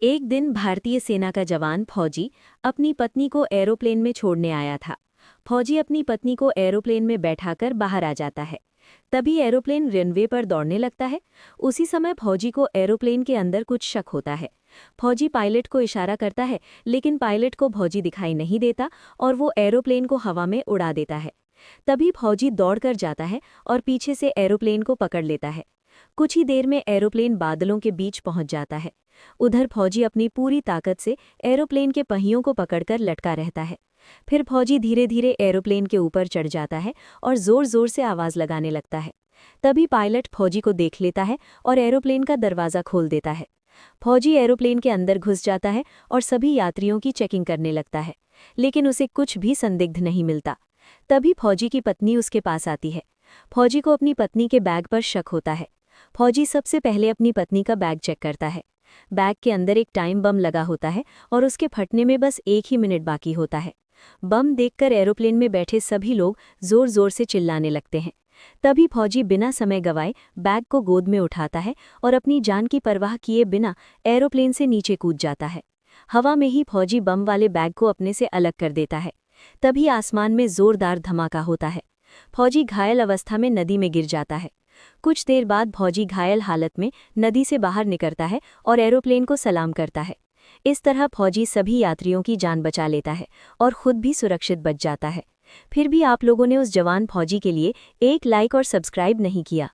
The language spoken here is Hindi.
एक दिन भारतीय सेना का जवान फौजी अपनी पत्नी को एरोप्लेन में छोड़ने आया था। फौजी अपनी पत्नी को एरोप्लेन में बैठाकर बाहर आ जाता है। तभी एरोप्लेन रनवे पर दौड़ने लगता है। उसी समय फौजी को एरोप्लेन के अंदर कुछ शक होता है। फौजी पायलट को इशारा करता है, लेकिन पायलट को फौजी दिखाई नहीं देता और वो एरोप्लेन को हवा में उड़ा देता है। तभी फौजी दौड़कर जाता है और पीछे से एरोप्लेन को पकड़ लेता है। कुछ ही देर में एरोप्लेन बादलों के बीच पहुंच जाता है। उधर फौजी अपनी पूरी ताकत से एरोप्लेन के पहियों को पकड़कर लटका रहता है। फिर फौजी धीरे धीरे एरोप्लेन के ऊपर चढ़ जाता है और जोर जोर से आवाज लगाने लगता है। तभी पायलट फौजी को देख लेता है और एरोप्लेन का दरवाज़ा खोल देता है। फौजी एरोप्लेन के अंदर घुस जाता है और सभी यात्रियों की चेकिंग करने लगता है, लेकिन उसे कुछ भी संदिग्ध नहीं मिलता। तभी फौजी की पत्नी उसके पास आती है। फौजी को अपनी पत्नी के बैग पर शक होता है। फौजी सबसे पहले अपनी पत्नी का बैग चेक करता है। बैग के अंदर एक टाइम बम लगा होता है और उसके फटने में बस 1 ही मिनट बाकी होता है। बम देखकर एरोप्लेन में बैठे सभी लोग जोर जोर से चिल्लाने लगते हैं। तभी फौजी बिना समय गवाए बैग को गोद में उठाता है और अपनी जान की परवाह किए बिना एरोप्लेन से नीचे कूद जाता है। हवा में ही फौजी बम वाले बैग को अपने से अलग कर देता है। तभी आसमान में जोरदार धमाका होता है। फौजी घायल अवस्था में नदी में गिर जाता है। कुछ देर बाद फौजी घायल हालत में नदी से बाहर निकलता है और एरोप्लेन को सलाम करता है। इस तरह फौजी सभी यात्रियों की जान बचा लेता है और खुद भी सुरक्षित बच जाता है। फिर भी आप लोगों ने उस जवान फौजी के लिए एक लाइक और सब्सक्राइब नहीं किया।